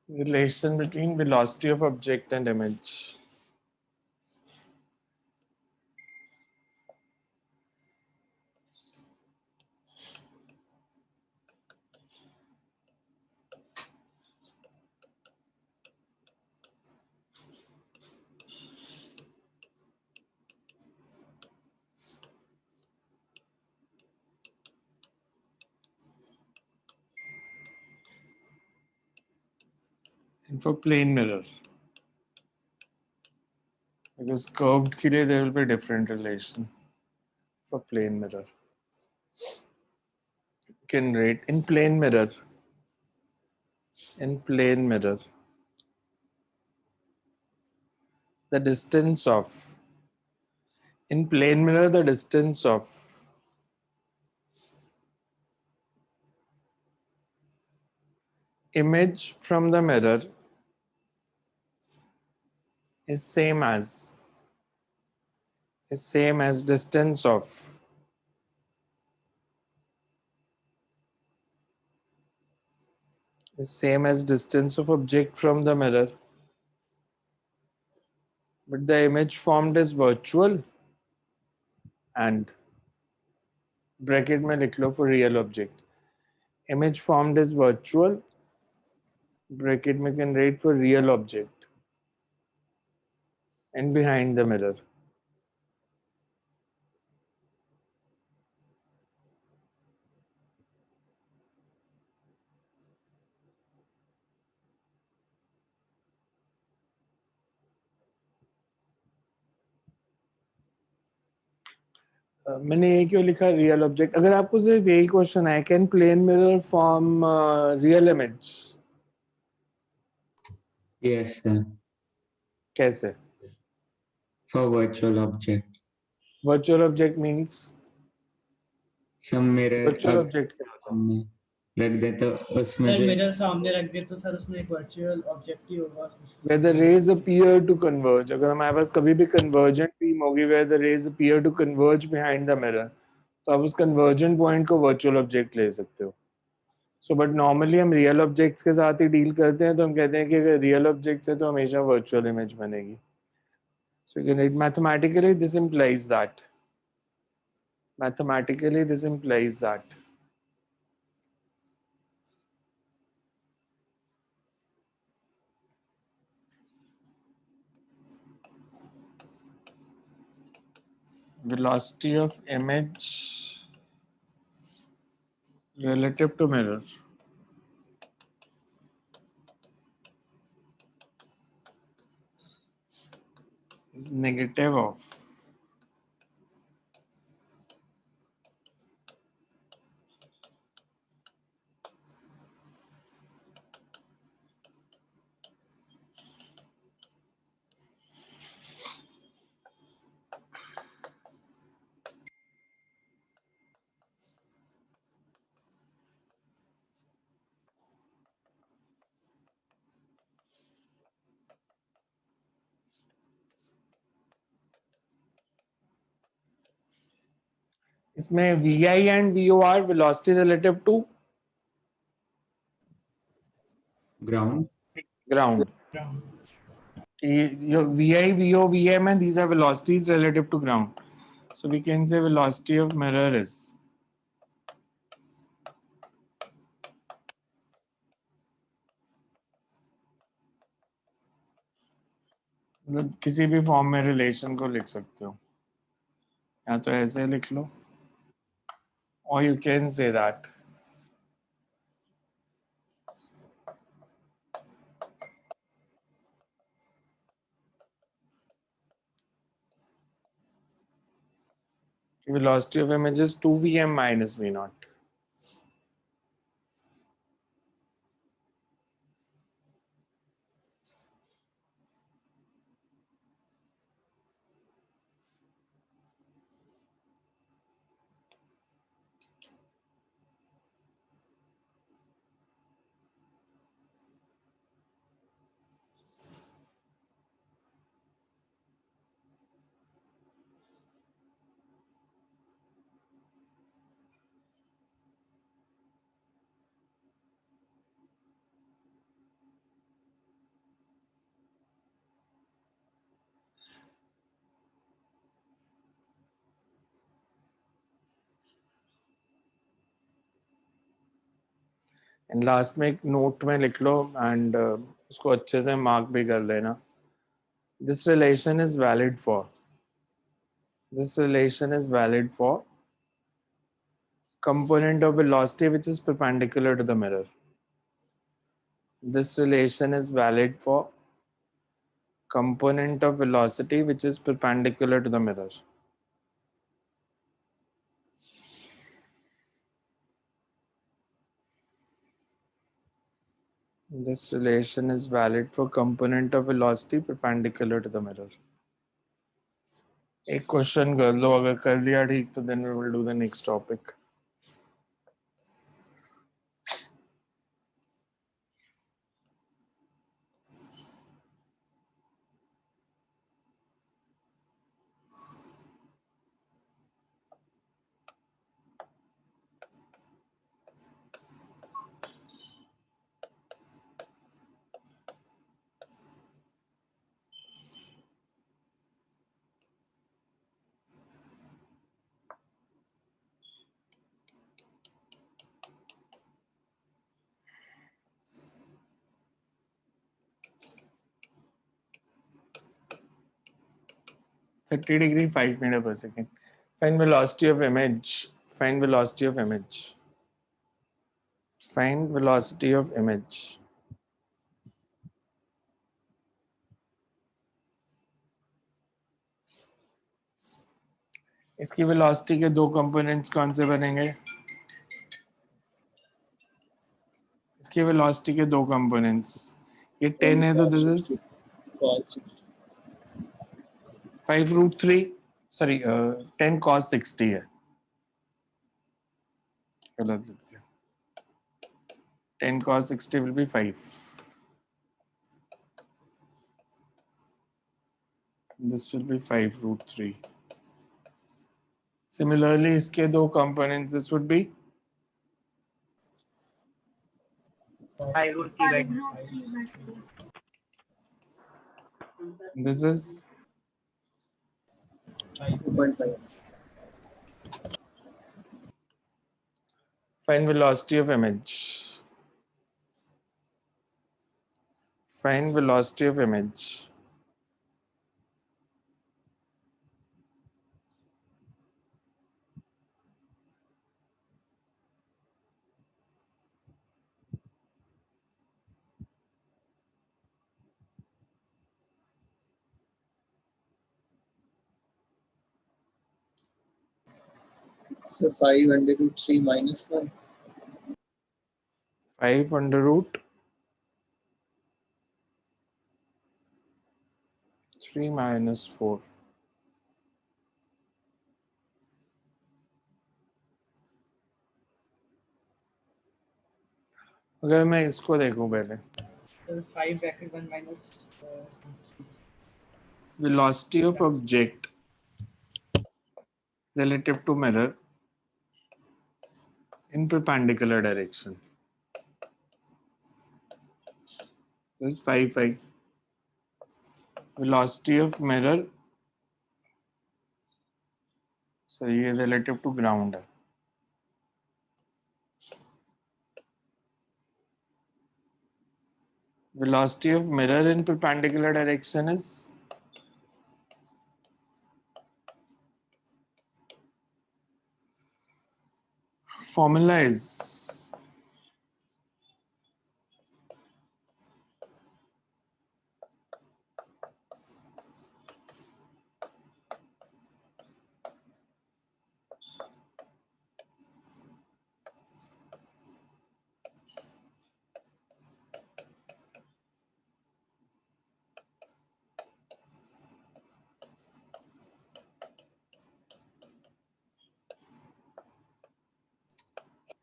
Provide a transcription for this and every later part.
Relation between velocity of object and image. And for plane mirror, because curved के लिए there will be different relation for plane mirror. You can rate in plane mirror. In plane mirror, the distance of in plane mirror the distance of image from the mirror is same as distance of distance of object from the mirror, but the image formed is virtual and bracket में लिख लो for real object. Image formed is virtual, bracket में can write for real object and behind the mirror. मैंने ये क्यों लिखा real object? अगर आपको सिर्फ यही क्वेश्चन है, can plane mirror form real image? Yes, sir. कैसे? For virtual object. Virtual object means Some mirror virtual object क्या? सामने रख दे तो उसमें सर जो मिरर सामने रख दे तो सर उसमें एक वर्चुअल ऑब्जेक्ट ही होगा। where the rays appear to converge. अगर हमारे पास कभी भी convergent beam होगी where the rays appear to converge behind the mirror, तो आप उस convergent point को virtual object ले सकते हो. So but normally हम real objects के साथ ही deal करते हैं, तो हम कहते हैं कि अगर real objects है तो हमेशा virtual image बनेगी. So you can write mathematically this implies that. Mathematically this implies that. Velocity of image relative to mirror is negative of इसमें VI and VOR velocity relative to ground. ground. Your VI, VO, VM and these are velocities relative to ground. So we can say velocity of mirror is मतलब किसी भी form में relation को लिख सकते हो, या तो ऐसे लिख लो, or you can say that velocity of image is 2Vm minus V naught. And last में एक नोट में लिख लो एंड उसको अच्छे से मार्क भी कर लेना. This relation is valid for. This relation is valid for component of velocity which is perpendicular to the mirror. This relation is valid for component of velocity which is perpendicular to the mirror. This relation is valid for component of velocity perpendicular to the mirror. एक question कर लो, अगर कर लिया ठीक तो then we will do the next topic. (30°, 5 meters per second. Find velocity of image. Find velocity of image. Find velocity of image. इसकी velocity के दो कंपोनेंट्स कौन से बनेंगे? इसकी वेलोसिटी के दो कंपोनेंट्स, ये 10 है तो this is cos 5√3, sorry 10 cos 60 है, गलत लिख दिया. 10 cos 60 will be 5. This will be 5√3. Similarly, इसके दो components, this would be 5√3/2. this is 2.5. find velocity of image. Find velocity of image. So 5√3 minus 1. 5 under root 3 minus 4. अगर मैं इसको देखूं पहले, So 5(1 minus velocity of object relative to mirror in perpendicular direction. This is 5, 5. Velocity of mirror, so ये relative to ground है. Velocity of mirror in perpendicular direction is formula is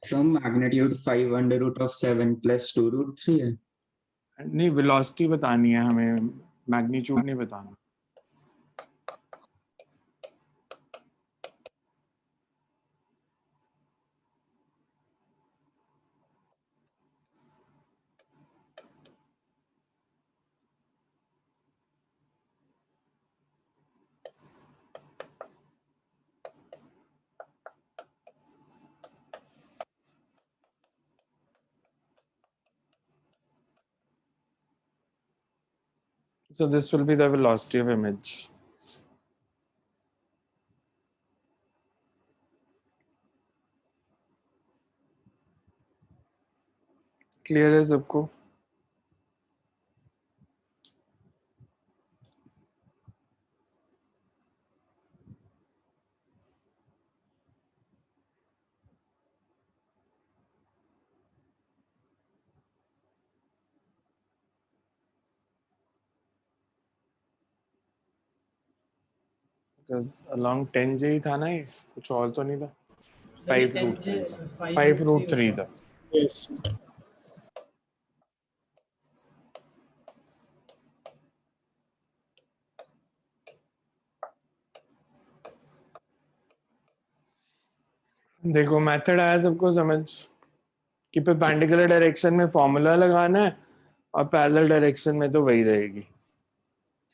some magnitude 5 under root of 7 plus 2√3 है. नहीं, velocity बतानी है हमें, magnitude नहीं बताना. So this will be the velocity of image. Clear है सबको? Because along 10J ही था ना ये, कुछ और तो नहीं था. 5 root 3 था. 5 root 3 था. Yes. देखो मेथड आया सबको समझ कि परपेंडिकुलर डायरेक्शन में फॉर्मूला लगाना है और पैरेलल डायरेक्शन में तो वही रहेगी.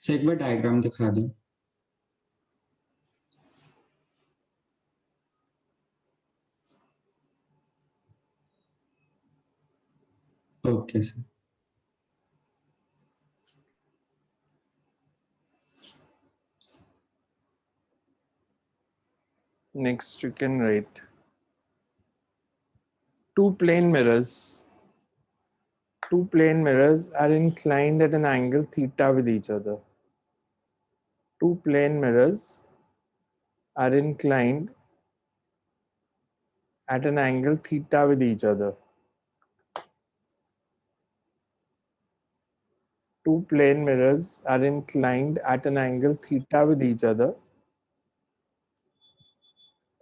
सर एक बार डायग्राम दिखा दें. Okay sir. Next you can write two plane mirrors are inclined at an angle theta with each other. Two plane mirrors are inclined at an angle theta with each other. Two plane mirrors are inclined at an angle theta with each other.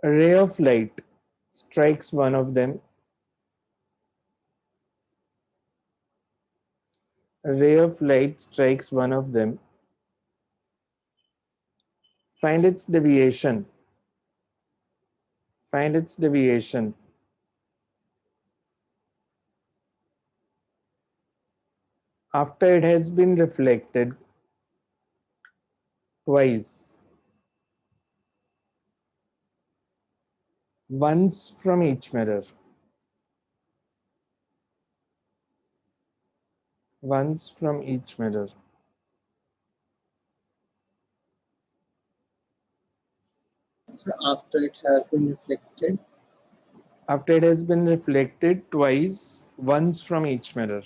A ray of light strikes one of them. A ray of light strikes one of them. Find its deviation. Find its deviation. After it has been reflected twice, once from each mirror. Once from each mirror. After it has been reflected. After it has been reflected twice, once from each mirror.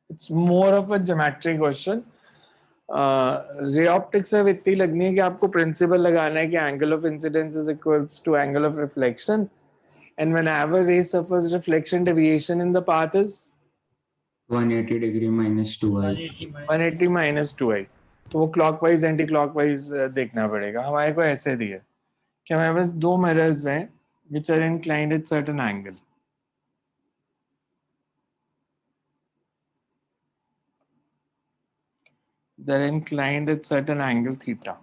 It's more of a geometry question. Ray optics से इतनी लगनी है कि आपको principal लगाना है कि angle of incidence is equals to angle of reflection and whenever ray suffers reflection deviation in the path is 180 degree minus 2i. 180 minus 2i. तो वो क्लॉकवाइज एंटी क्लॉकवाइज देखना पड़ेगा. हमारे को ऐसे दिया कि हमारे पास दो मिरर्स हैं which are inclined at certain angle. They're inclined at certain angle theta.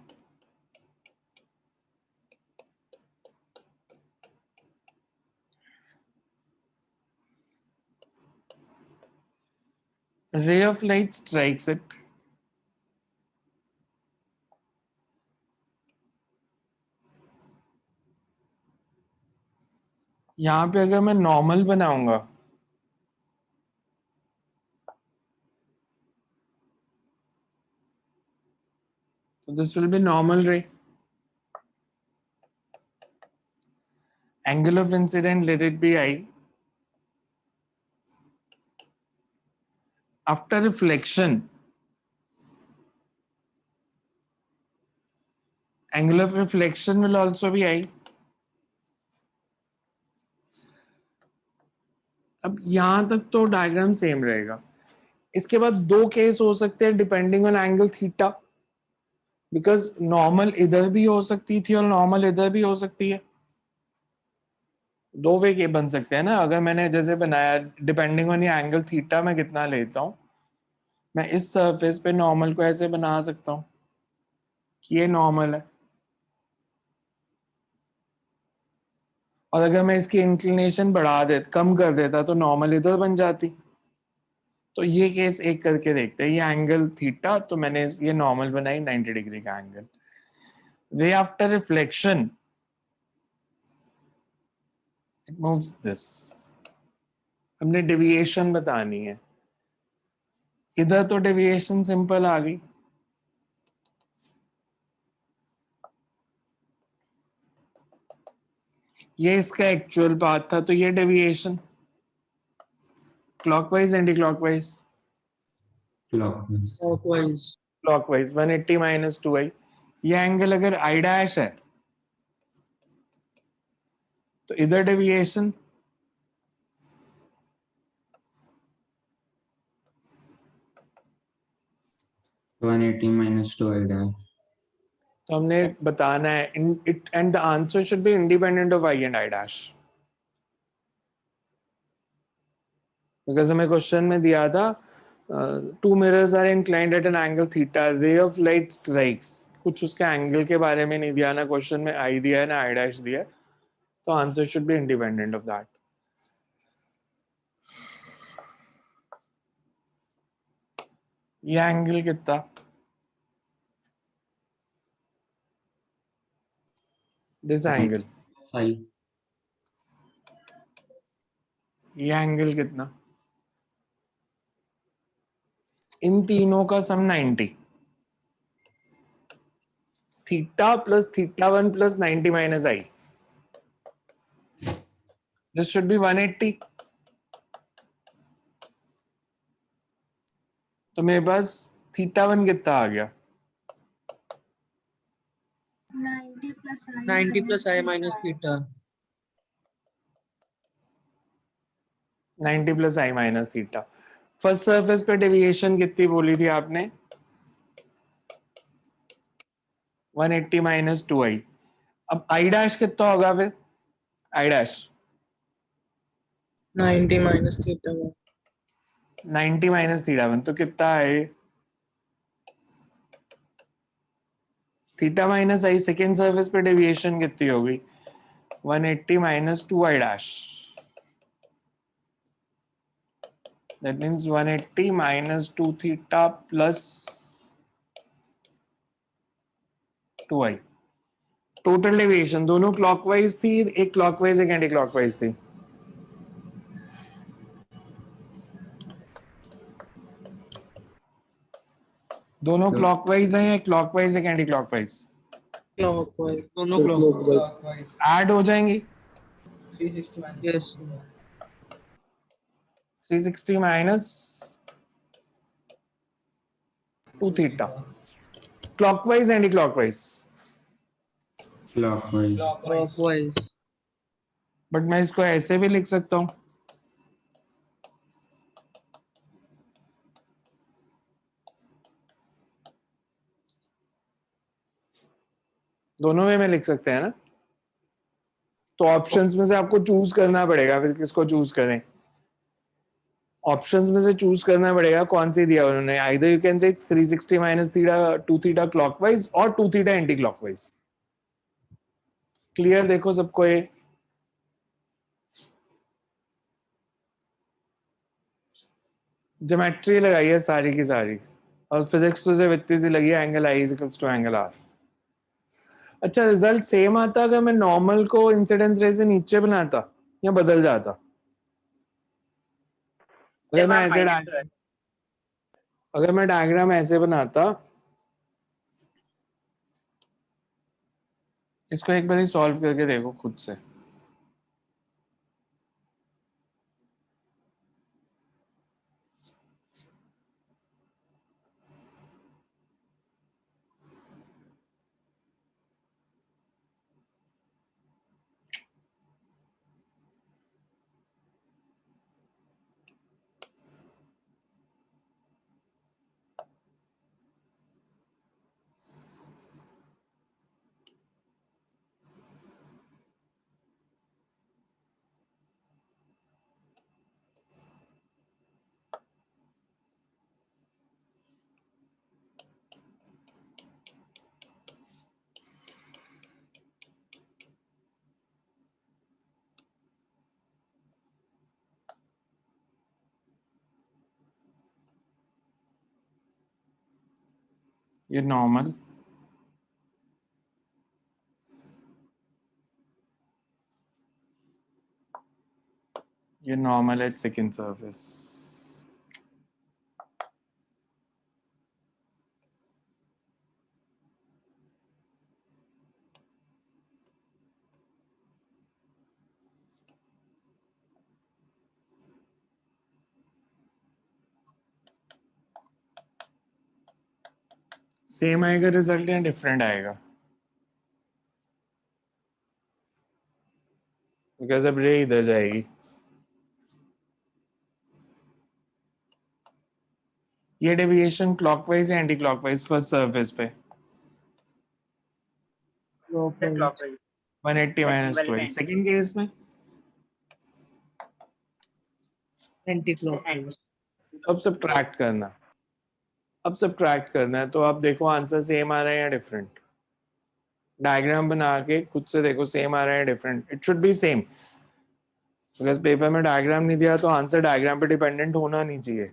A ray of light strikes it. यहाँ पे अगर मैं नॉर्मल बनाऊंगा तो this will be normal ray. Angle of incident, let it be I. After reflection, angle of reflection will also be I. अब यहां तक तो डायग्राम सेम रहेगा. इसके बाद दो केस हो सकते हैं depending on angle theta, because normal इधर भी हो सकती थी और नॉर्मल इधर भी हो सकती है. दो वे के बन सकते हैं ना. अगर मैंने जैसे बनाया डिपेंडिंग ऑन ये एंगल थीटा मैं कितना लेता हूं, मैं इस सरफेस पे नॉर्मल को ऐसे बना सकता हूं कि ये नॉर्मल है, और अगर मैं इसकी इंक्लिनेशन बढ़ा दे कम कर देता तो नॉर्मल इधर बन जाती. तो ये केस एक करके देखते हैं. ये एंगल थीटा, तो मैंने ये नॉर्मल बनाई 90 डिग्री का एंगल. रे after reflection it moves this. हमने डेविएशन बतानी है. इधर तो डेविएशन सिंपल आ गई, ये इसका एक्चुअल पाथ था, तो ये deviation clockwise anti clockwise, Clockwise. Clockwise. Clockwise 180 minus 2i। ये एंगल अगर आई डैश है तो इधर डेविएशन 180 minus 2i dash. तो हमने बताना है it and the answer should be independent of i and i dash, because हमें क्वेश्चन में दिया था two mirrors are inclined at an angle theta, ray of light strikes, कुछ उसके एंगल के बारे में नहीं दिया, ना क्वेश्चन में आई दिया है ना आई डैश दिया है, तो answer should be independent of that. ये एंगल कितना, दिस एंगल, Psi. ये एंगल कितना, इन तीनों का सम 90, theta plus theta 1 plus 90 minus I, this should be 180। तो मेरे पास थीटा 1 कितना आ गया, 90 plus I minus theta. 90 plus I minus theta. First surface पे डेविएशन कितनी बोली थी आपने, 180 माइनस 2i। अब आई डैश कितना होगा फिर, I dash 90 minus theta 1. 90 minus theta 1, तो कितना है थीटा माइनस आई, सेकेंड सरफेस पे डेविएशन कितनी होगी, 180 minus 2i dash, that means 180 minus 2 theta plus 2i। Total deviation दोनों क्लॉकवाइज थी, एक क्लॉकवाइज एक एंटी क्लॉकवाइज थी, दोनों क्लॉकवाइज है या क्लॉकवाइज एक एंटी क्लॉकवाइज, Clockwise. दोनों Clockwise. clockwise. ऐड हो जाएंगी, 360 minus Yes. 360 minus 2 theta, clockwise anti clockwise, Clockwise. Clockwise. But मैं इसको ऐसे भी लिख सकता हूं, दोनों वे में लिख सकते हैं ना, तो ऑप्शंस में से आपको चूज करना पड़ेगा, फिर किसको चूज करें, ऑप्शंस में से चूज करना पड़ेगा कौन सी दिया उन्होंने, either you can say 360 minus theta 2 theta clockwise और 2 थीटा एंटी क्लॉकवाइज। क्लियर देखो सबको, ये ज्योमेट्री लगाई है सारी की सारी, और फिजिक्स तो सिर्फ इतनी सी लगी है, angle i is equals to angle r. अच्छा, रिजल्ट सेम आता अगर मैं नॉर्मल को इंसिडेंस रे से नीचे बनाता या बदल जाता, अगर मैं ऐसे अगर मैं डायग्राम ऐसे बनाता, इसको एक बार ही सॉल्व करके देखो खुद से, ये नॉर्मल, ये नॉर्मल है सेकंड सरफेस, सेम आएगा रिजल्ट या डिफरेंट आएगा? बिकॉज अब रे इधर जाएगी। ये डेविएशन क्लॉकवाइज या एंटी क्लॉकवाइज फर्स्ट सरफेस पे? clockwise. 180 माइनस 12। सेकेंड केस में Anti-clockwise. अब सब्ट्रैक्ट करना, है तो आप देखो आंसर सेम आ रहा है या डिफरेंट। डायग्राम बना के खुद से देखो सेम आ रहा है या different. It should be same, because paper में डायग्राम नहीं दिया तो आंसर डायग्राम पे डिपेंडेंट होना नहीं चाहिए।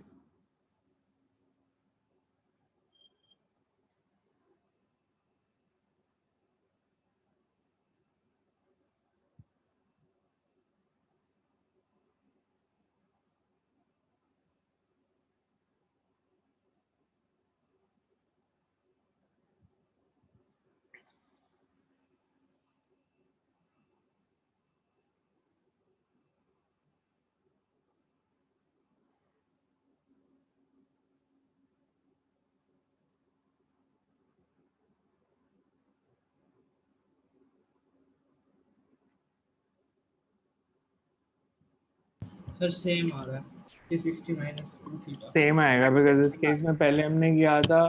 सर सेम आ रहा है 360 minus 2 theta. सेम आएगा बिकॉज इस केस में पहले हमने किया था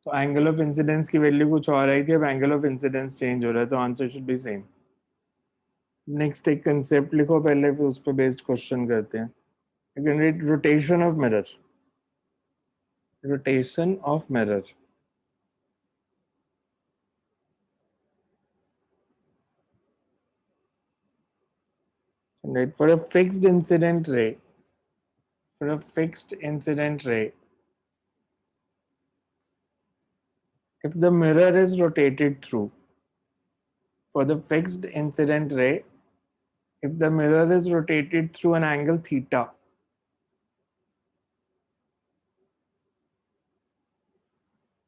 तो एंगल ऑफ इंसिडेंस की वैल्यू कुछ और आई थी, अब एंगल ऑफ इंसिडेंस चेंज हो रहा है तो answer should B same. Next एक कंसेप्ट लिखो पहले, फिर उस पर बेस्ड क्वेश्चन करते हैं। Rotation of mirror, rotation of mirror. Right, for a fixed incident ray, if the mirror is rotated through, for the fixed incident ray, if the mirror is rotated through an angle theta,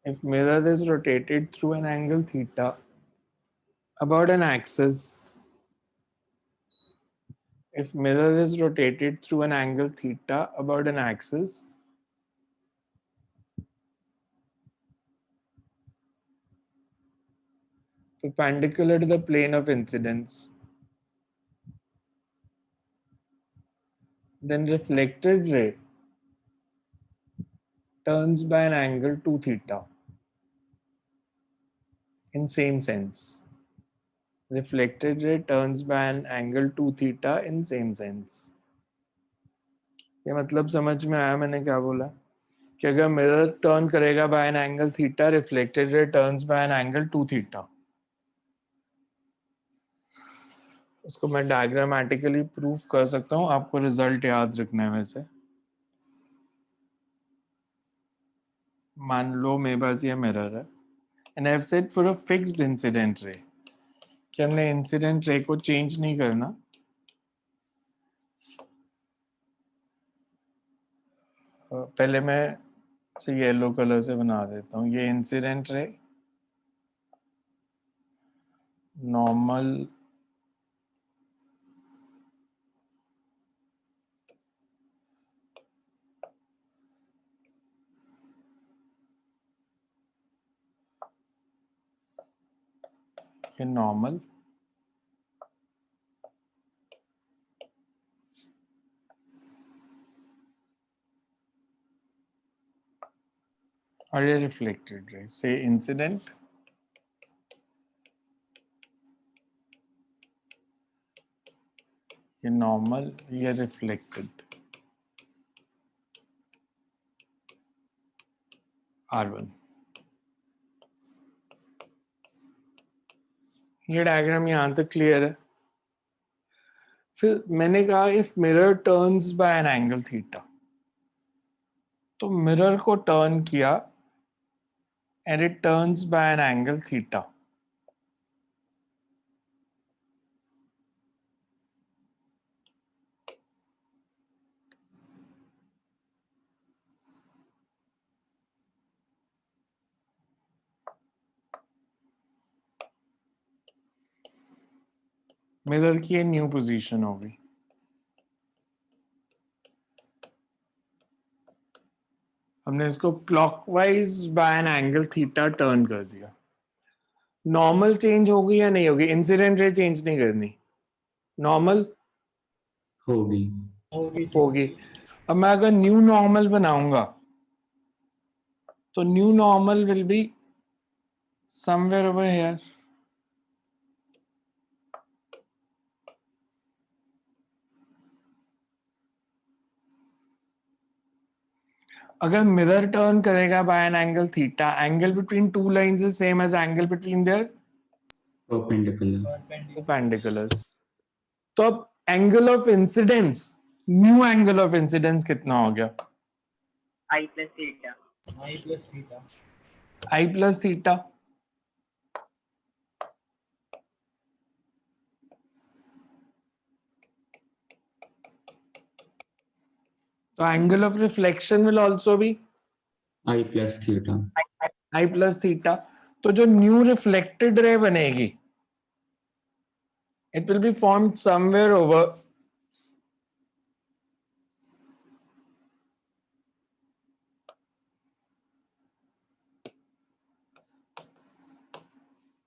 if mirror is rotated through an angle theta about an axis, if mirror is rotated through an angle theta about an axis, perpendicular to the plane of incidence, then reflected ray turns by an angle 2 theta in same sense. Reflected ray turns by an angle 2 theta in same sense. ये मतलब समझ में आया मैंने क्या बोला? कि अगर मिरर टर्न करेगा by an angle theta, reflected ray turns by an angle 2 theta. उसको मैं डायग्रामेटिकली प्रूफ कर सकता हूँ, आपको रिजल्ट याद रखना है। वैसे मान लो मेरे पास ये मिरर है and I have said for a fixed incident ray कि हमने इंसिडेंट रे को चेंज नहीं करना। पहले मैं इसे येलो कलर से बना देता हूँ। ये इंसिडेंट रे नॉर्मल नॉर्मल और ये रिफ्लेक्टेड रे से इंसिडेंट ये नॉर्मल ये रिफ्लेक्टेड R1। ये डायग्राम यहां तक क्लियर है। फिर मैंने कहा if mirror turns by an angle theta, तो मिरर को टर्न किया and it turns by an angle theta. Mirror की ये न्यू पोजीशन होगी। हमने इसको clockwise by an angle theta turn कर दिया। नॉर्मल चेंज होगी या नहीं होगी? इंसिडेंट रे चेंज नहीं करनी, नॉर्मल होगी। होगी। अब मैं अगर न्यू नॉर्मल बनाऊंगा तो new normal will be somewhere over here. अगर मिरर टर्न करेगा by an angle theta, angle between two lines is same as angle between their perpendicular. perpendiculars। तो अब angle of incidence, new angle of incidence कितना हो गया? I plus theta. I plus theta. I plus theta. तो angle of reflection will also be I plus theta. I plus theta. तो जो new reflected ray बनेगी, it will be formed somewhere over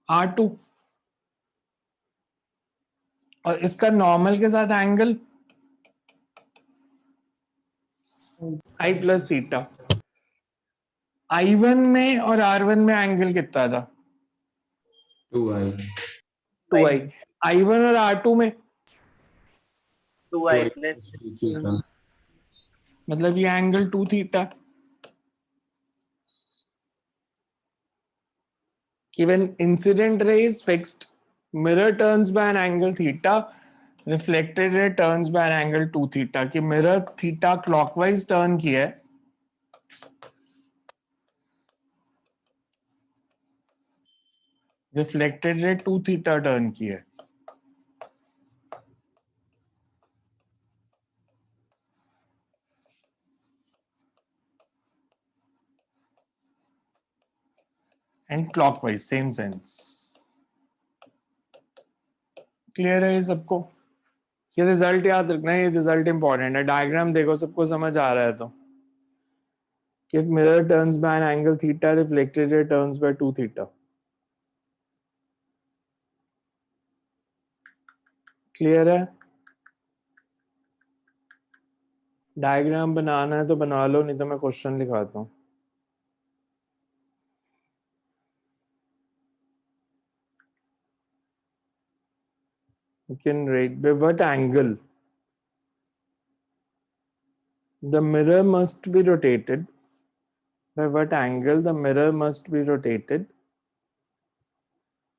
R2, और इसका normal के साथ angle I plus theta. I1 में और R1 में एंगल कितना था? 2i। 2I। I1 और R2 में 2i plus theta। मतलब ये angle 2 theta. When incident ray is fixed, mirror turns by an angle theta, reflected ray turns by an angle 2 theta। कि mirror theta clockwise turn की है, reflected ray 2 theta turn की है। and clockwise same sense। Clear है ये सबको? ये result याद रखना है, ये रिजल्ट इंपॉर्टेंट है। डायग्राम देखो, सबको समझ आ रहा है तो? if mirror turns by an angle theta, reflected ray turns by 2 theta। Clear है? डायग्राम बनाना है तो बना लो, नहीं तो मैं क्वेश्चन लिखाता हूँ। You can write by what angle the mirror must be rotated, by what angle the mirror must be rotated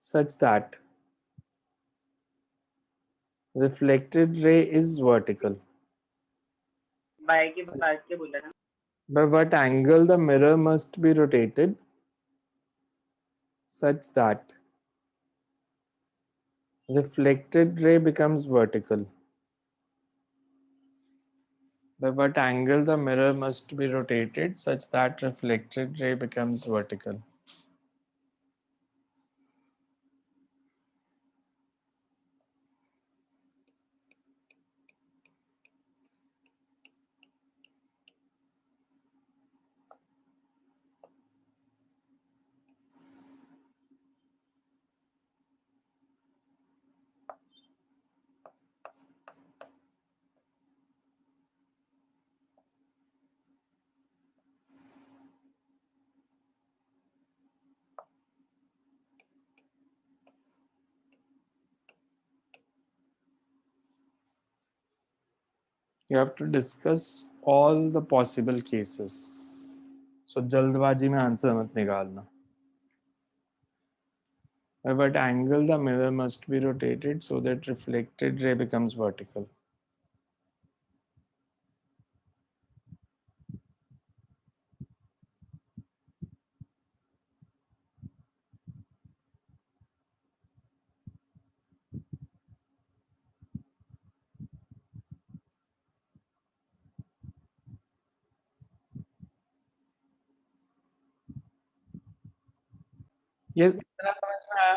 such that reflected ray is vertical। by के बाद के बोला ना By what angle the mirror must be rotated such that reflected ray becomes vertical। By what angle the mirror must be rotated such that reflected ray becomes vertical। You have to discuss all the possible cases। So जल्दबाजी में answer मत निकालना। By what angle the mirror must be rotated so that reflected ray becomes vertical। ये इतना समझ में आया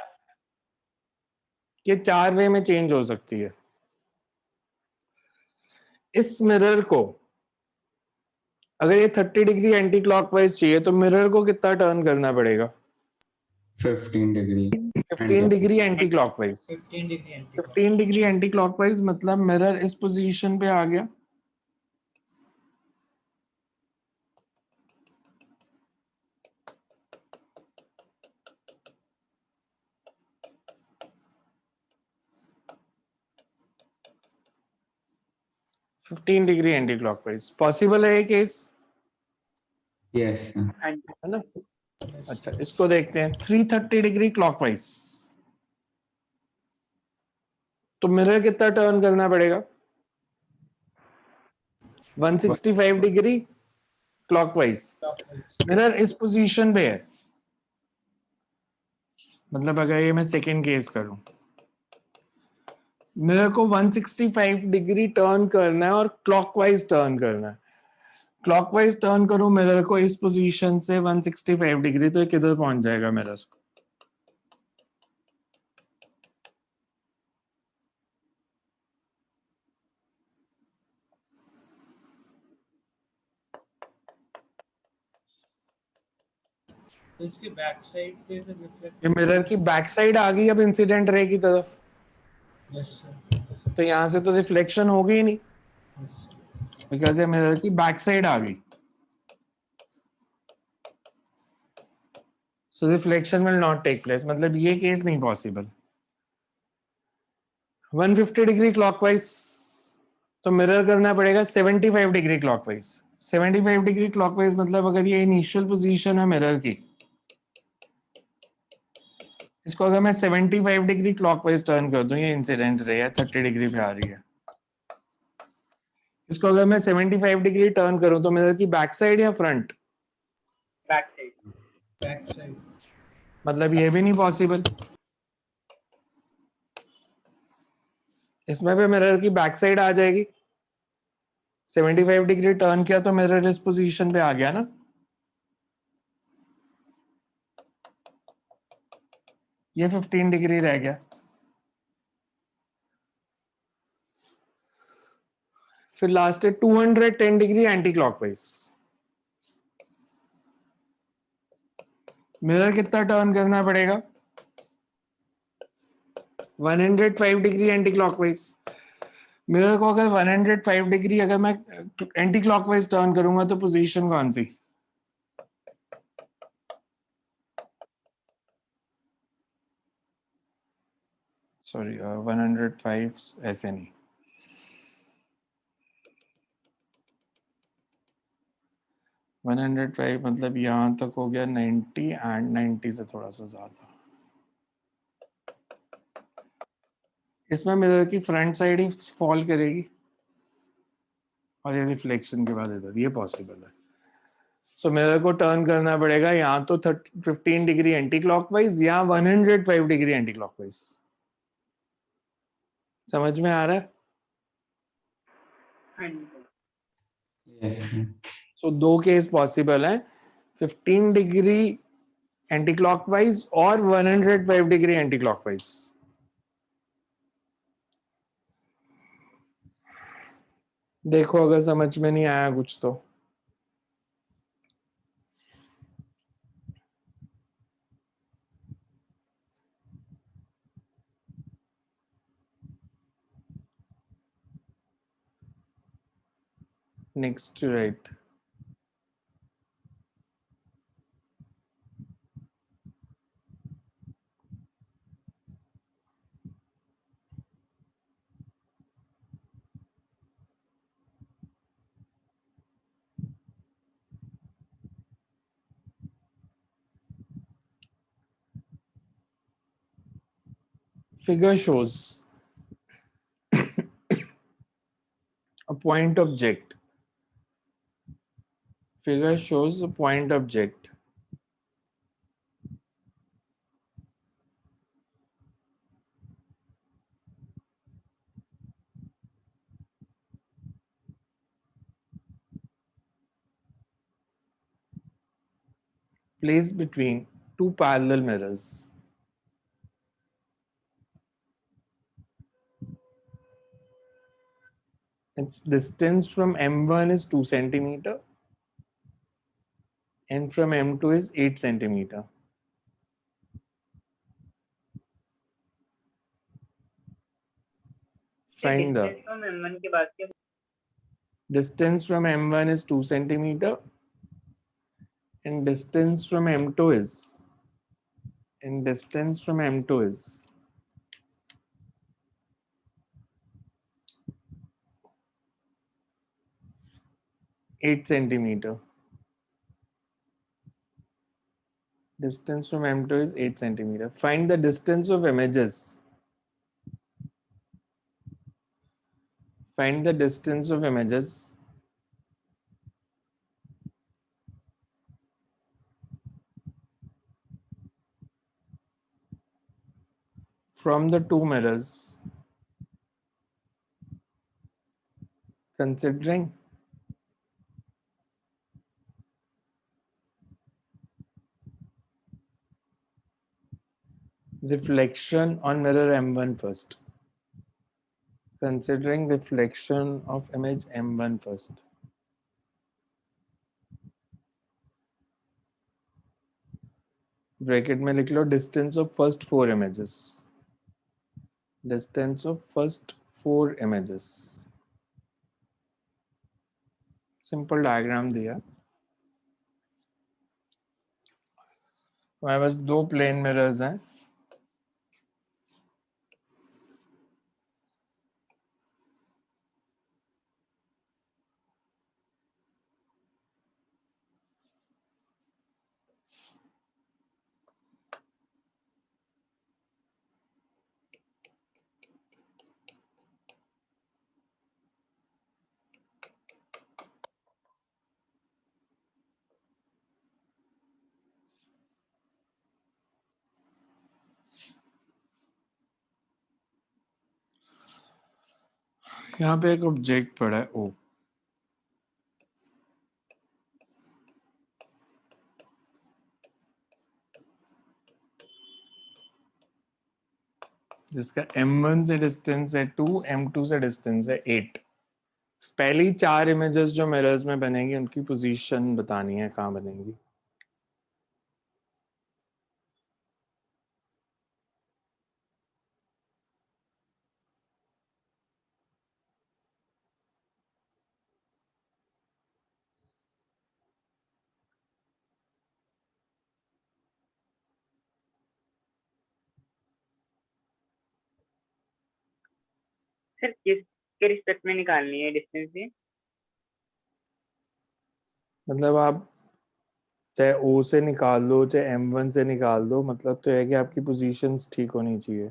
कि 4 वे में चेंज हो सकती है। इस मिरर को अगर ये 30 डिग्री एंटी क्लॉकवाइज चाहिए तो मिरर को कितना टर्न करना पड़ेगा? 15 degree. 15 degree anti clockwise. 15 degree anti 15 degree anti clockwise मतलब मिरर इस पोजीशन पे आ गया, fifteen degree anti clockwise. Possible है ये केस, Yes, sir. हाँ जी है ना? अच्छा, इसको देखते हैं 330 डिग्री क्लॉकवाइज। तो मिरर कितना टर्न करना पड़ेगा? 165 डिग्री क्लॉकवाइज। मिरर इस पोजीशन पे है, मतलब अगर ये मैं सेकंड केस करूं, मिरर को 165 डिग्री टर्न करना है और क्लॉकवाइज टर्न करना है। क्लॉकवाइज टर्न करूं मिरर को इस पोजीशन से 165 डिग्री, तो ये किधर पहुंच जाएगा मिरर? इसके बैक साइड पे फिर रिफ्लेक्ट। ये मिरर की बैक साइड आ गई अब इंसिडेंट रे की तरफ, यस सर, तो यहां से तो रिफ्लेक्शन होगी ही नहीं, यस बिकॉज ये मिरर की बैक साइड आ गई। So reflection will not take place, मतलब ये केस नहीं पॉसिबल। 150 डिग्री क्लॉकवाइज तो मिरर करना पड़ेगा 75 डिग्री क्लॉकवाइज। 75 डिग्री क्लॉकवाइज मतलब अगर ये इनिशियल पोजीशन है मिरर की, इसको अगर मैं 75 डिग्री क्लॉकवाइज टर्न कर दूं, ये इंसिडेंट रे है 30 डिग्री पे आ रही है, इसको अगर मैं 75 डिग्री टर्न करूं तो मिरर की बैक साइड या front? Back side back side. मतलब ये भी नहीं पॉसिबल। इसमें भी मिरर की बैक साइड आ जाएगी, 75 डिग्री टर्न किया तो मिरर इस पोजीशन पे आ गया ना, ये 15 डिग्री रह गया। फिर लास्ट है 210 डिग्री एंटी क्लॉकवाइज। मिरर कितना टर्न करना पड़ेगा? 105 डिग्री एंटी क्लॉकवाइज। मिरर को अगर 105 डिग्री अगर मैं एंटी क्लॉकवाइज टर्न करूंगा तो पोजीशन कौन सी? सॉरी 105 ऐसे नहीं, 105 मतलब यहां तक हो गया 90 एंड 90 से थोड़ा सा ज्यादा। इसमें मिरर की फ्रंट साइड ही फॉल करेगी और ये रिफ्लेक्शन के बाद इधर, ये पॉसिबल है। सो मिरर को टर्न करना पड़ेगा यहाँ तो 15 डिग्री एंटी क्लॉकवाइज या 105 डिग्री एंटी क्लॉकवाइज। समझ में आ रहा है? हाँ जी Yes, sir. सो दो केस पॉसिबल है, 15 डिग्री एंटी क्लॉकवाइज और 105 डिग्री एंटी क्लॉकवाइज। देखो अगर समझ में नहीं आया कुछ तो next right. Figure shows a point object. Figure shows a point object placed between two parallel mirrors. Its distance from M1 is 2 centimeter and from M2 is 8 centimeter. Find the distance from M1 के बाद के distance from M1 is 2 centimeter and distance from M2 is 8 centimeter. Distance from M2 is 8 centimeter. Find the distance of images. Find the distance of images from the two mirrors, considering reflection on mirror M1 first. Considering reflection of image M1 first. Bracket में लिख लो distance of first 4 images. Distance of first 4 images. Simple diagram दिया. हमारे पास दो plane mirrors हैं. यहाँ पे एक object पड़ा है O. जिसका M1 से डिस्टेंस है 2, M2 से डिस्टेंस है 8. पहली 4 इमेजेस जो मिरर्स में बनेंगी उनकी पोजीशन बतानी है, कहाँ बनेंगी. सर किसके रिस्पेक्ट में निकालनी है डिस्टेंस भी? मतलब आप चाहे O से निकाल लो चाहे M1 से निकाल दो, मतलब तो है कि आपकी पोजीशंस ठीक होनी चाहिए.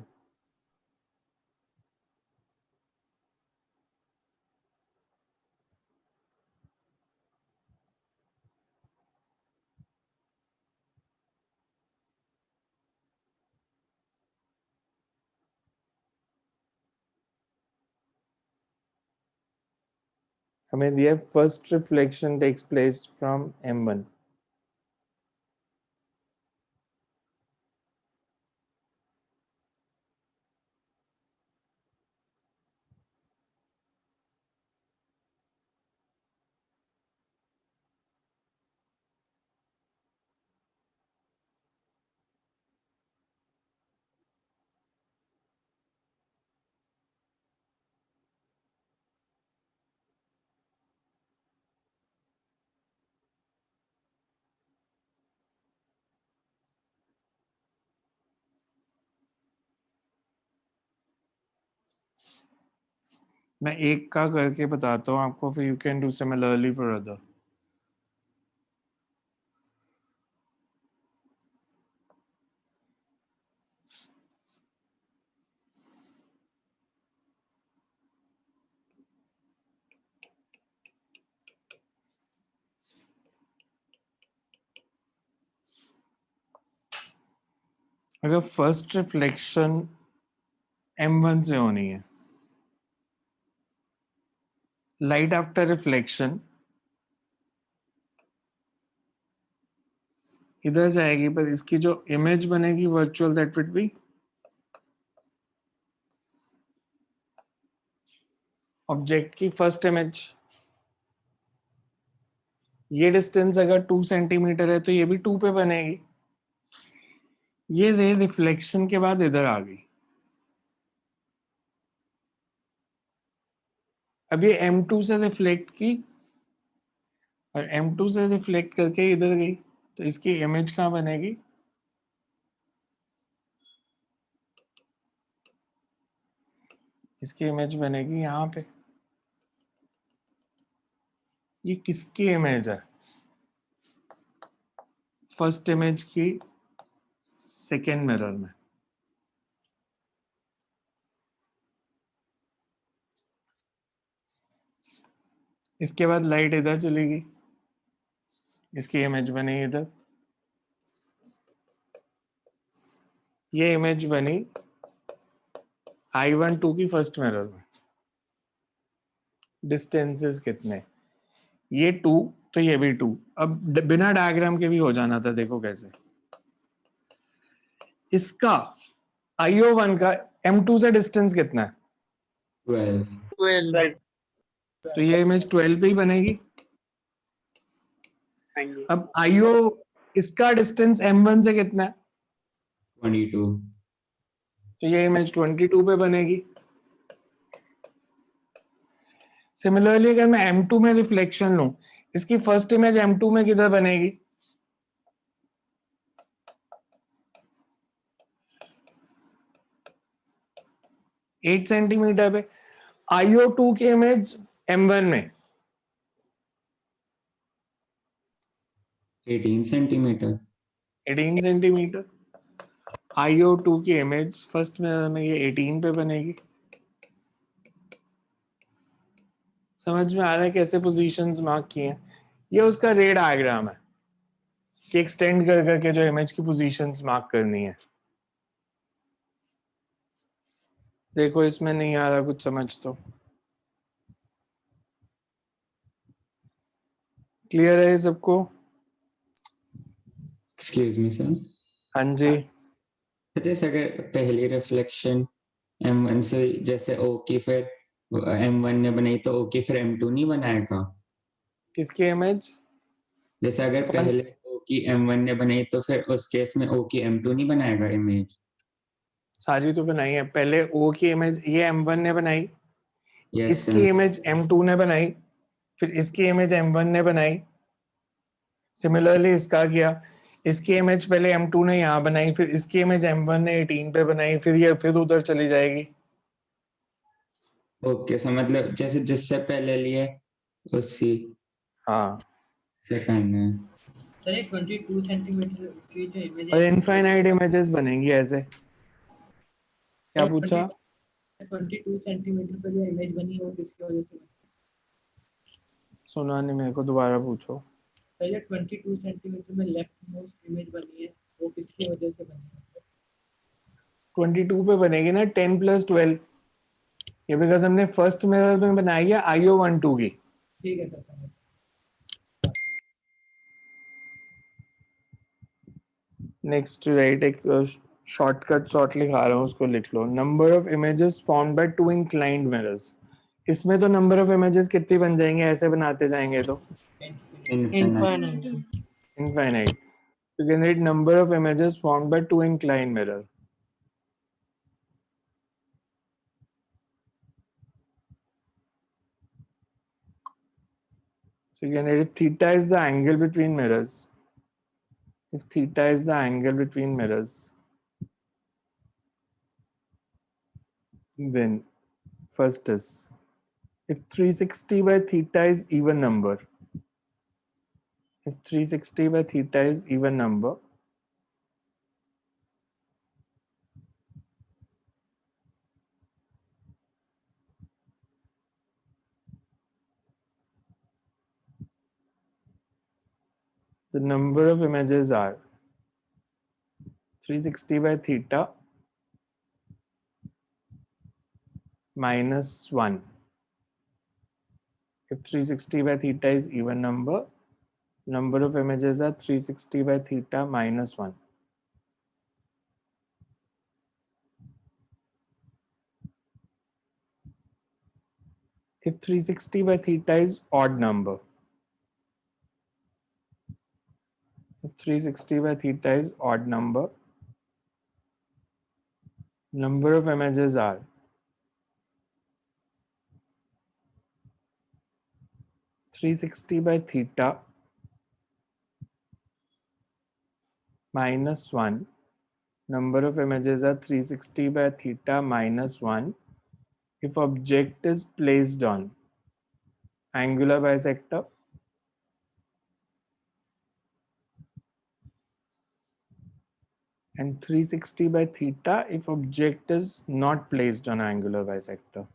हमें दिया first reflection takes place from M1. मैं एक का करके बताता हूँ आपको, फिर you can do similarly for other. अगर फर्स्ट रिफ्लेक्शन M1 से होनी है, लाइट आफ्टर रिफ्लेक्शन इधर जाएगी, पर इसकी जो इमेज बनेगी virtual, that will be object की फर्स्ट इमेज. ये डिस्टेंस अगर 2 सेंटीमीटर है तो ये भी 2 पे बनेगी। ये रे रिफ्लेक्शन के बाद इधर आ गई। अब ये M2 से रिफ्लेक्ट की और M2 से रिफ्लेक्ट करके इधर गई, तो इसकी इमेज कहाँ बनेगी? इसकी इमेज बनेगी यहाँ पे। ये किसकी इमेज है? फर्स्ट इमेज की सेकेंड मिरर में। इसके बाद लाइट इधर चली गई, इसकी इमेज बनी इधर। ये इमेज बनी I12 की फर्स्ट मिरर में। डिस्टेंसेस कितने? ये 2 तो ये भी 2। अब बिना डायग्राम के भी हो जाना था, देखो कैसे। इसका IO1 का M2 से डिस्टेंस कितना है? 12 12 तो ये इमेज 12 पे ही बनेगी। हाँ जी। अब IO इसका डिस्टेंस M1 से कितना है? 22 तो ये इमेज 22 पे बनेगी। सिमिलरली अगर मैं M2 में रिफ्लेक्शन लूं, इसकी फर्स्ट इमेज M2 में किधर बनेगी? एट सेंटीमीटर पे। IO2 की इमेज M1 में 18 सेंटीमीटर 18 सेंटीमीटर। IO2 की इमेज फर्स्ट मिरर में ये 18 पे बनेगी। समझ में आ रहा है कैसे पोजीशंस मार्क किए हैं? ये उसका रे डायग्राम है कि एक्सटेंड कर करके जो इमेज की पोजीशंस मार्क करनी है। देखो इसमें नहीं आ रहा कुछ समझ तो। क्लियर है सबको? Excuse me sir. हाँ जी। जैसे अगर पहली रिफ्लेक्शन M1 से जैसे O की फिर M1 ने बनाई तो O की फिर M2 नहीं बनाएगा? किसकी इमेज? जैसे अगर कौन? पहले O की M1 ने बनाई तो फिर उस केस में O की M2 नहीं बनाएगा इमेज? सारी तो बनाई है। पहले O की इमेज ये M1 ने बनाई, यस इसकी सर। इमेज M2 ने बनाई, फिर इसकी इमेज M1 ने बनाई। सिमिलरली इसका किया, इसकी इमेज पहले M2 ने यहाँ बनाई, फिर इसकी इमेज M1 ने 18 पे बनाई, फिर ये फिर उधर चली जाएगी। ओके सर, मतलब जैसे जिससे पहले लिए उसी हाँ, से करना है। सर ये 22 सेंटीमीटर की जो इमेज और है इनफाइनाइट इमेजेस बनेंगी ऐसे। क्या पूछा? 22 सेंटीमीटर पर जो इमेज बनी है वो किसकी वजह से बनी? सुना नहीं मेरे को, दोबारा पूछो। सर ये 22 सेंटीमीटर में लेफ्ट मोस्ट इमेज बनी है वो किसकी वजह से बनी है? 22 पे बनेगी ना, 10 + 12। ये बिकॉज हमने फर्स्ट मिरर में बनाई है IO12 की। ठीक है सर, समझ। नेक्स्ट राइट, एक शॉर्ट लिखा रहा हूँ, उसको लिख लो। Number of images formed by two inclined mirrors. इसमें तो नंबर ऑफ इमेजेस कितनी बन जाएंगे ऐसे बनाते जाएंगे तो? Infinite. infinite Infinite. To generate number of images formed by two inclined mirror. So you generate if theta is the angle between mirrors. If theta is the angle between mirrors, then first is if 360 by theta is even number. If 360 by theta is even number, the number of images are 360 by theta minus 1. If 360 by theta is even number of images are 360 by theta minus 1. If 360 by theta is odd number, 360 by theta is odd number. Number of images are (360 by theta minus 1). Number of images are 360 by theta minus 1 if object is placed on angular bisector, and 360 by theta if object is not placed on angular bisector.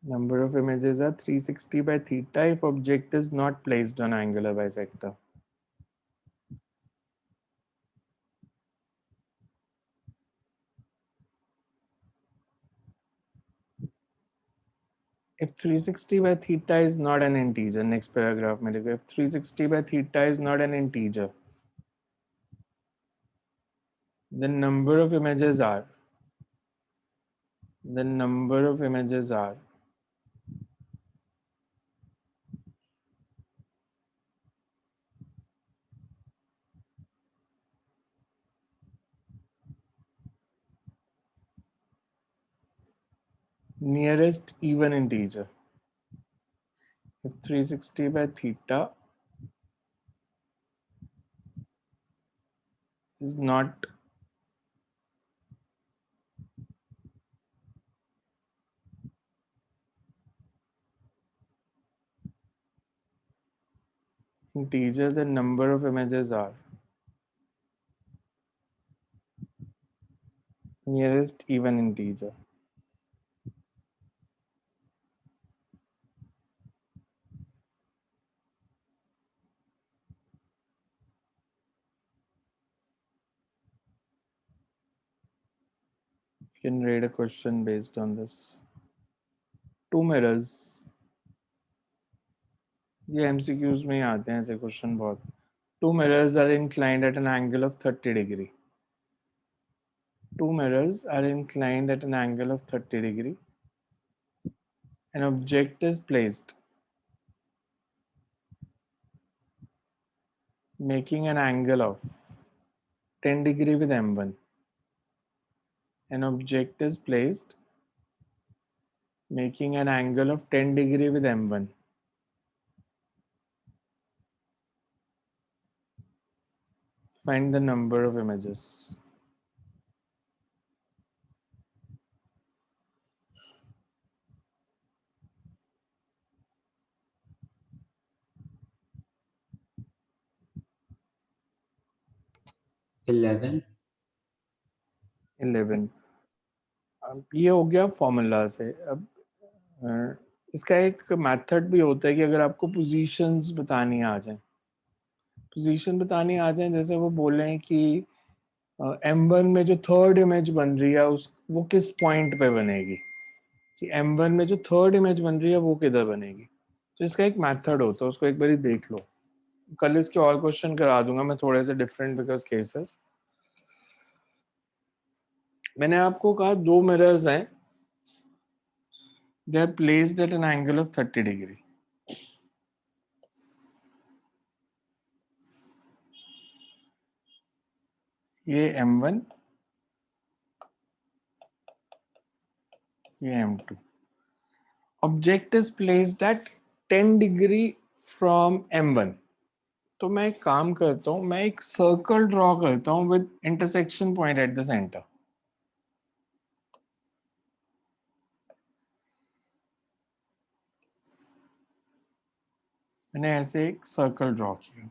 Number of images are 360 by theta if object is not placed on angular bisector. If 360 by theta is not an integer, next paragraph में लिखो, if 360 by theta is not an integer, then number of images are nearest even integer. If 360 by theta is not integer, then number of images are nearest even integer. You can read a question based on this. Two mirrors. ये MCQs में ही आते हैं ऐसे question बहुत. Two mirrors are inclined at an angle of 30 degree. Two mirrors are inclined at an angle of 30 degree. An object is placed making an angle of 10 degree with M1. An object is placed making an angle of 10 degree with M1. Find the number of images. $11. 11. अब ये हो गया formula से. अब इसका एक method भी होता है कि अगर आपको पोजीशंस बतानी आ जाए, जैसे वो बोलें कि M1 में जो थर्ड इमेज बन रही है वो किस पॉइंट पे बनेगी, कि M1 में जो थर्ड इमेज बन रही है वो किधर बनेगी. तो इसका एक मेथड होता है, उसको एक बार देख लो. कल इसके और क्वेश्चन करा दूंगा मैं, थोड़े से डिफरेंट बिकॉज केसेस. मैंने आपको कहा दो मिरर्स हैं, they are placed at an angle of 30 degree. ये M1, ये M2. Object is placed at 10 degree from M1. तो मैं एक काम करता हूँ, मैं एक सर्कल ड्रॉ करता हूँ with intersection point at the centre. मैंने ऐसे एक सर्कल ड्रॉ किया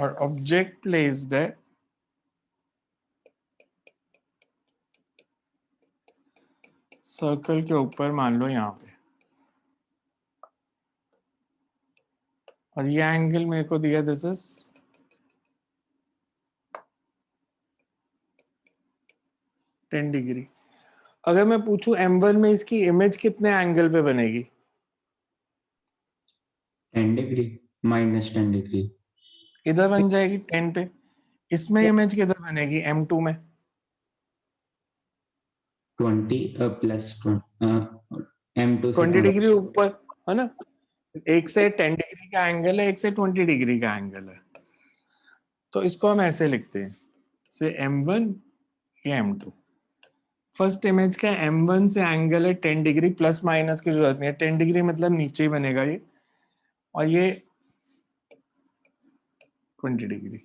और ऑब्जेक्ट प्लेस्ड है सर्कल के ऊपर, मान लो यहाँ पे, और ये एंगल मेरे को दिया, दिस इज 10 डिग्री. अगर मैं पूछूं M1 में इसकी इमेज कितने एंगल पे बनेगी? 10 degree minus 10 degree. इधर बन जाएगी 10 पे. इसमें इमेज किधर बनेगी M2 में? 20 plus 20 M2 से 20 डिग्री ऊपर है ना, एक से 10 डिग्री का एंगल है, एक से 20 डिग्री का एंगल है, तो इसको हम ऐसे लिखते हैं, से M1 ये M2। फर्स्ट इमेज का M1 से एंगल है 10 डिग्री, प्लस माइनस की जरूरत नहीं है, 10 डिग्री मतलब नीचे ही बनेगा ये, और ये 20 डिग्री।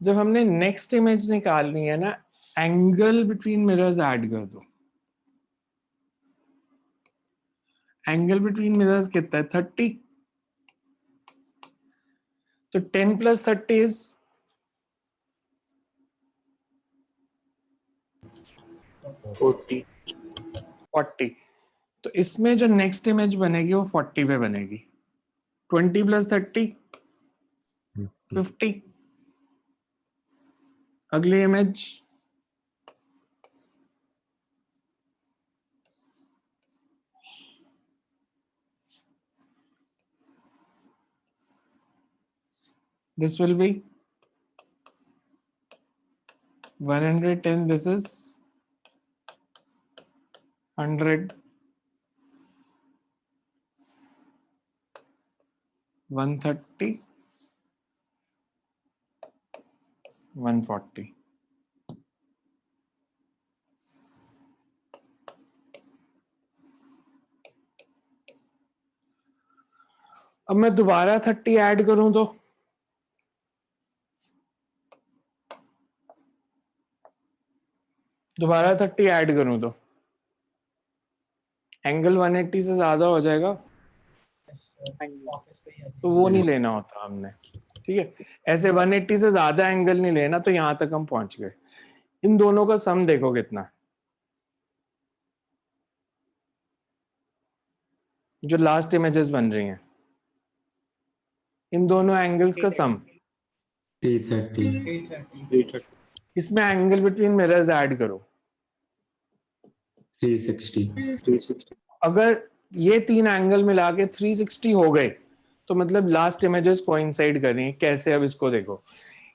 जब हमने नेक्स्ट इमेज निकालनी है ना, एंगल बिटवीन मिरर्स ऐड कर दो। एंगल बिटवीन मिरर्स कितना है? 30। तो 10 प्लस 30 इज 40। तो इसमें जो नेक्स्ट इमेज बनेगी वो 40 पे बनेगी। 20 प्लस 30 50। अगली image this will be 110, this is 100, 130, 140। अब मैं दोबारा 30 ऐड करूं तो एंगल 180 से ज्यादा हो जाएगा, तो वो नहीं लेना होता हमने। ठीक है, ऐसे 180 से ज्यादा एंगल नहीं लेना, तो यहां तक हम पहुंच गए। इन दोनों का सम देखो कितना है, जो लास्ट इमेजेस बन रही हैं, इन दोनों एंगल्स का सम 330, इसमें एंगल बिटवीन मिरर्स ऐड करो। 360। अगर ये तीन एंगल मिला के 360 हो गए, तो मतलब लास्ट इमेजेस कोइंसाइड कर रही हैं। कैसे? अब इसको देखो,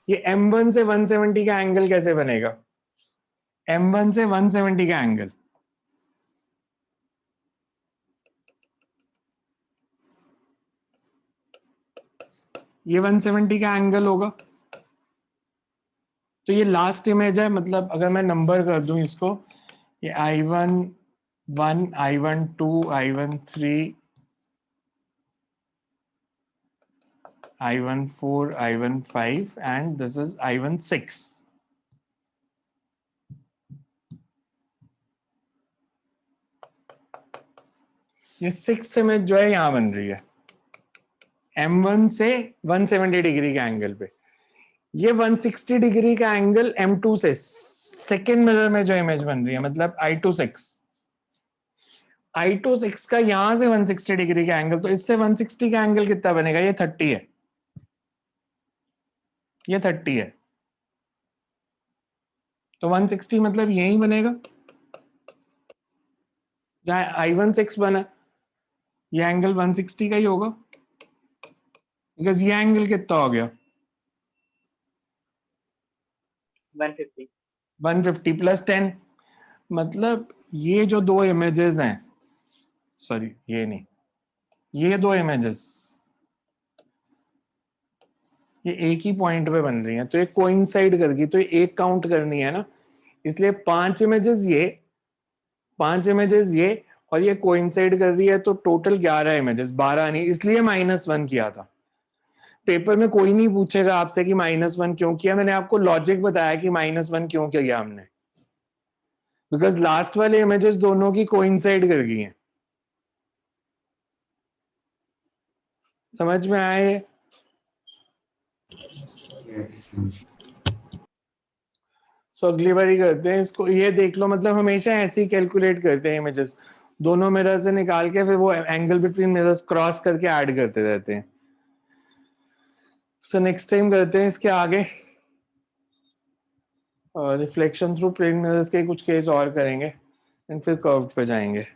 ये M1 से 170 का एंगल कैसे बनेगा? M1 से 170 का एंगल, ये 170 का एंगल होगा। तो ये लास्ट इमेज है, मतलब अगर मैं नंबर कर दूं इसको, ये I1 1, I1 2, I1 3, I1 4, I1 5 and this is I1 6। ये 6th इमेज जो है यहां बन रही है, M1 से 170 डिग्री का एंगल पे। ये 160 डिग्री का एंगल M2 से सेकेंड मिरर में जो इमेज बन रही है, मतलब I26 का यहां से 160 डिग्री का एंगल, तो इससे 160 का एंगल कितना बनेगा? ये 30 है, ये 30 है, तो 160 मतलब यही बनेगा जहां I1 6 बना, ये एंगल 160 का ही होगा, बिकॉज ये एंगल कितना हो गया? 150 150 प्लस 10, मतलब ये जो दो इमेजेस हैं, सॉरी ये नहीं, ये दो इमेजेस ये एक ही पॉइंट पे बन रही हैं, तो ये कोइंसाइड करगी, तो ये एक काउंट करनी है ना, इसलिए 5 इमेजेस ये, 5 इमेजेस ये, और ये कोइंसाइड कर रही है, तो टोटल 11 इमेजेस, 12 नहीं, इसलिए -1 किया था। पेपर में कोई नहीं पूछेगा आपसे कि -1 क्यों किया, मैंने आपको लॉजिक बताया कि -1 क्यों किया हमने, बिकॉज लास्ट वाले इमेजेस दोनों की कोइंसाइड कर गई हैं। समझ में आए? सो अगली बारी करते हैं इसको, ये देख लो, मतलब हमेशा ऐसे ही कैलकुलेट करते हैं इमेजेस, दोनों मिरर से निकाल के फिर वो एंगल बिटवीन मिरर्स क्रॉस करके ऐड करते रहते हैं। सो नेक्स्ट टाइम करते हैं इसके आगे, रिफ्लेक्शन थ्रू प्लेन मिरर्स के कुछ केस और करेंगे, एंड फिर कर्व पे जाएंगे।